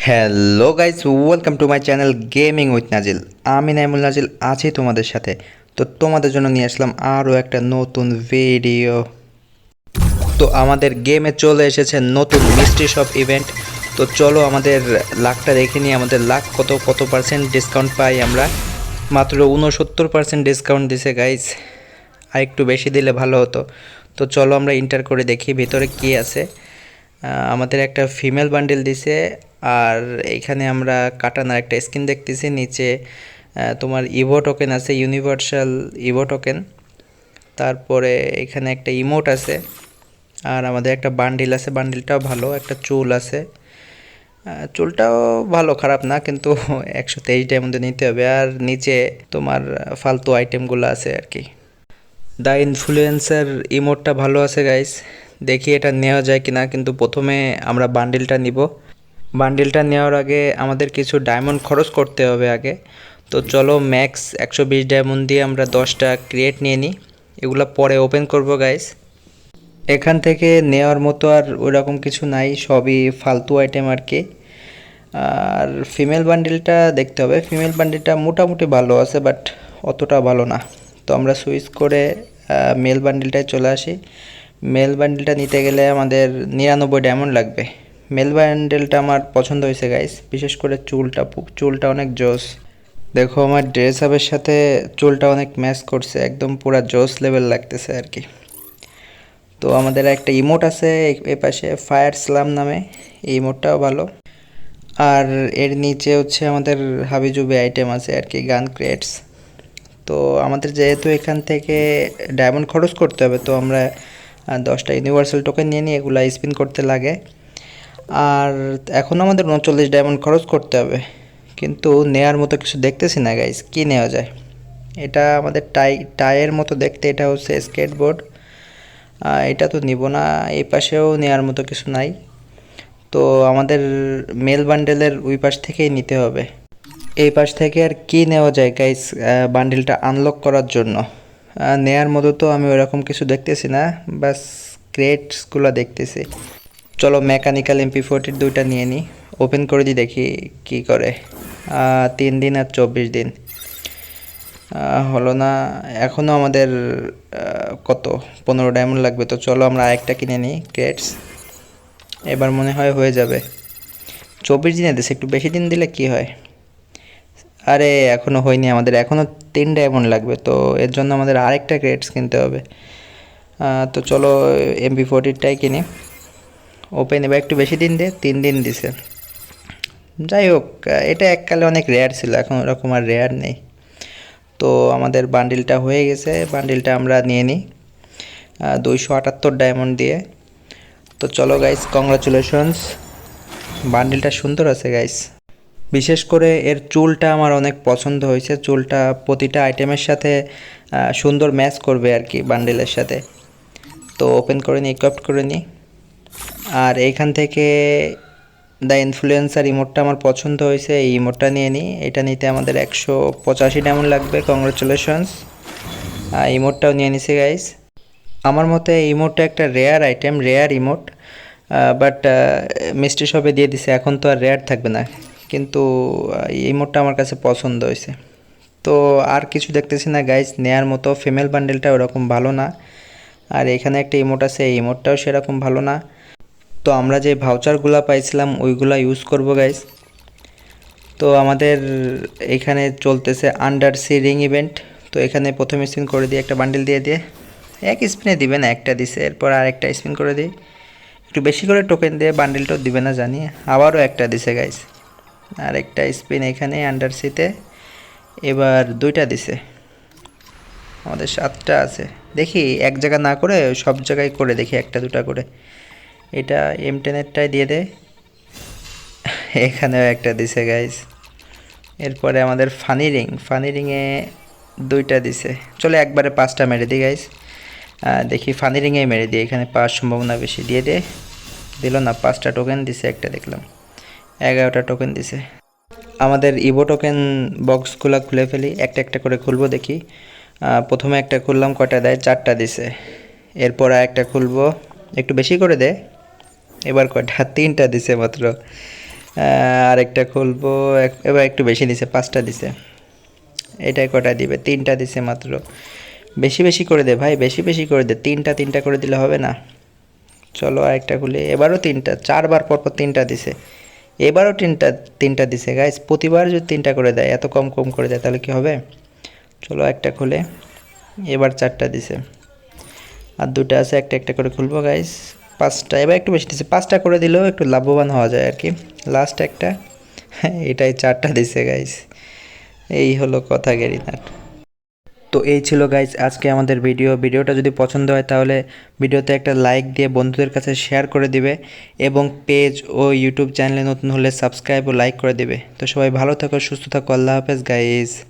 Hello guys, welcome to my channel gaming with নাজিল। আমি নাইমুল নাজিল আছি তোমাদের সাথে। তো তোমাদের জন্য নিয়ে আসলাম আরও একটা নতুন ভিডিও। তো আমাদের গেমে চলে এসেছে নতুন মিস্ট্রি শপ ইভেন্ট। তো চলো আমাদের লাকটা দেখে নিই, আমাদের লাক কত পার্সেন্ট ডিসকাউন্ট পাই আমরা। মাত্র 69% ডিসকাউন্ট দিছে গাইস, আর একটু বেশি দিলে ভালো হতো। তো চলো আমরা এন্টার করে দেখি ভিতরে কি আছে। আমাদের একটা ফিমেল বান্ডেল দিছে, আর এখানে আমরা কাটানার একটা স্কিন দেখতেছি। নিচে তোমার ইভো টোকেন আছে, ইউনিভার্সাল ইভো টোকেন। তারপরে এখানে একটা ইমোট আছে, আর আমাদের একটা বান্ডিল আছে, বান্ডিলটাও ভালো। একটা চুল আছে, চুলটাও ভালো, খারাপ না, কিন্তু 123 ডায়মন্ডে নিতে হবে। আর নিচে তোমার ফালতু আইটেমগুলো আছে আর কি। দ্য ইনফ্লুয়েন্সার ইমোটটা ভালো আছে গাইস, দেখি এটা নেওয়া যায় কিনা। কিন্তু প্রথমে আমরা বান্ডিলটা নিব। বান্ডিলটা নেওয়ার আগে আমাদের কিছু ডায়মন্ড খরচ করতে হবে আগে। তো চলো ম্যাক্স 120 ডায়মন্ড দিয়ে আমরা 10টা ক্রিয়েট নিয়ে নিই, এগুলো পরে ওপেন করব গাইস। এখান থেকে নেওয়ার মতো আর ওইরকম কিছু নাই, সবই ফালতু আইটেম আর কি। আর ফিমেল বান্ডিলটা দেখতে হবে, ফিমেল বান্ডিলটা মোটামুটি ভালো আছে, বাট অতটা ভালো না। তো আমরা সুইচ করে মেল বান্ডিলটায় চলে আসি। মেল বান্ডিলটা নিতে গেলে আমাদের 99 ডায়মন্ড লাগবে। মেল বান্ডেলটা আমার পছন্দ হয়েছে গাইস, বিশেষ করে চুলটা অনেক জোস। দেখো আমার ড্রেস আপের সাথে চুলটা অনেক ম্যাচ করছে, একদম পুরা জোস লেভেল লাগতেছে আর কি। তো আমাদের একটা ইমোট আছে এ পাশে, ফায়ার স্লাম নামে, এই ইমোটটাও ভালো। আর এর নিচে হচ্ছে আমাদের হাবিজুবি আইটেম আছে আর কি, গান ক্রেটস। তো আমাদের যেহেতু এখান থেকে ডায়মন্ড খরচ করতে হবে, তো আমরা 10টা ইউনিভার্সাল টোকেন নিয়ে নিই, এগুলো স্পিন করতে লাগে। আর এখন আমাদের 39 ডায়মন্ড খরচ করতে হবে, কিন্তু নেয়ার মতো কিছু দেখতেছি না গাইস, কি নেওয়া যায়। এটা আমাদের টাইয়ের মতো দেখতে, এটা হচ্ছে স্কেটবোর্ড, এটা তো নিব না। এই পাশেও নেয়ার মতো কিছু নাই, তো আমাদের মেল বান্ডেলের ওই পাশ থেকেই নিতে হবে। এই পাশ থেকে আর কি নেওয়া যায় গাইস বান্ডেলটা আনলক করার জন্য? নেয়ার মতো তো আমি ওরকম কিছু দেখতেছি না, বাস ক্রেটসগুলো দেখতেছি। চলো মেকানিক্যাল MP40 দুইটা নিয়ে নিই, ওপেন করে দিই, দেখি কি করে। 3 দিন আর 24 দিন হলো না, এখনও আমাদের কত 15 ডায়মন্ড লাগবে। তো চলো আমরা আরেকটা কিনে নিই ক্রেটস, এবার মনে হয় হয়ে যাবে। 24 দিনে দিছে, একটু বেশি দিন দিলে কি হয়। আরে এখনও হয়নি, আমাদের এখনও 3 ডায়মন্ড লাগবে, তো এর জন্য আমাদের আরেকটা ক্রেটস কিনতে হবে। তো চলো MP40টাই কিনি। ওপেন এবার একটু বেশি দিন দে, 3 দিন দিছে। যাই হোক, এটা এককালে অনেক রেয়ার ছিল, এখন ওরকম আর রেয়ার নেই। তো আমাদের বান্ডিলটা হয়ে গেছে, বান্ডিলটা আমরা নিয়ে নিই 278 ডায়মন্ড দিয়ে। তো চলো গাইস, কংগ্রাচুলেশনস, বান্ডিলটা সুন্দর আছে গাইস। বিশেষ করে এর চুলটা আমার অনেক পছন্দ হয়েছে, চুলটা প্রতিটা আইটেমের সাথে সুন্দর ম্যাচ করবে আর কি বান্ডেলের সাথে। তো ওপেন করে নিই, ইকুইপ করে নিই। আর এইখান থেকে দ্য ইনফ্লুয়েন্সার ইমোটটা আমার পছন্দ হয়েছে, এই ইমোটটা নিয়ে নিই। এটা নিতে আমাদের 185 ডায়মন্ড লাগবে। কংগ্রাচুলেশনস, ইমোটটাও নিয়ে নিছি গাইস। আমার মতে এই ইমোটটা একটা rare item, rare emote, but mystery শপে দিয়ে দিছে, এখন তো আর রেয়ার থাকবে না। কিন্তু এই ইমোটটা আমার কাছে পছন্দ হয়েছে। তো আর কিছু দেখতেছি না গাইস নেয়ার মতো, ফিমেল বান্ডেলটা ওরকম ভালো না। আর এখানে একটা ইমোট আছে, এই ইমোটটাও সেরকম ভালো না। তো আমরা যে ভাউচারগুলো পাইছিলাম ওইগুলা ইউজ করব গাইস। তো আমাদের এখানে চলতেছে আন্ডার সি রিং ইভেন্ট। তো এখানে প্রথম স্পিন করে দিয়ে একটা বান্ডেল দিয়ে এক স্পিনে দিবে না, একটা দিছে, এরপর আরেকটা স্পিন করে দিই, একটু বেশি করে টোকেন দিয়ে বান্ডেলটাও দিবে না জানি। আবারও একটা দিছে গাইস, আর একটা স্পিন এখানে আন্ডার সিতে, এবার 2টা দিছে। আমাদের 7টা আছে, দেখি এক জায়গা না করে সব জায়গায় করে দেখি, একটা দুটা করে। এটা M10-এরটাই দিয়ে দে, এখানেও একটা দিছে গাইস। এরপরে আমাদের ফানি রিংয়ে 2টা দিছে। চলো একবারে 5টা মেরে দিই গাইস, দেখি ফানি রিংয়ে মেরে দিই, এখানে পাওয়ার সম্ভাবনা বেশি। দিয়ে দিল না, 5টা টোকেন দিছে, একটা দেখলাম 11টা টোকেন দিছে। আমাদের ইভো টোকেন বক্সগুলো খুলে ফেলি, একটা একটা করে খুলবো দেখি। প্রথমে একটা খুললাম, কয়টা দেয়, 4টা দিছে। এরপর একটা খুলবো, একটু বেশি করে দে, এবার কয়টা, 3টা দিছে মাত্র। আরেকটা খুলবো। এবার একটু বেশি দিছে, 5টা দিছে। এটাই কটা দিবে? 3টা দিছে মাত্র। বেশি বেশি করে দে ভাই, বেশি বেশি করে দে। 3টা করে দিলে হবে না? চলো আরেকটা খুলি। এবারও 3টা, 4বার পরপর 3টা দিছে। এবারও 3টা দিছে গাইস। প্রতিবার যদি 3টা করে দেয়, এত কম কম করে দেয়, তাহলে কি হবে? চলো একটা খুলে। এবার 4টা দিছে, আর 2টা আছে, একটা একটা করে খুলবো গাইস। 5টা, এবার একটু বেশি দিছে। 5টা করে দিলেও একটু লাভবান হওয়া যায় আর কি। লাস্ট একটা, এটাই 4টা দিছে গাইস। এই হলো কথা গেরিনার। তো এই ছিল গাইজ আজকে আমাদের ভিডিওটা যদি পছন্দ হয় তাহলে ভিডিওতে একটা লাইক দিয়ে বন্ধুদের কাছে শেয়ার করে দিবে, এবং পেজ ও ইউটিউব চ্যানেলে নতুন হলে সাবস্ক্রাইব ও লাইক করে দিবে। তো সবাই ভালো থাকো, সুস্থ থাকো, আল্লাহ হাফেজ গাইজ।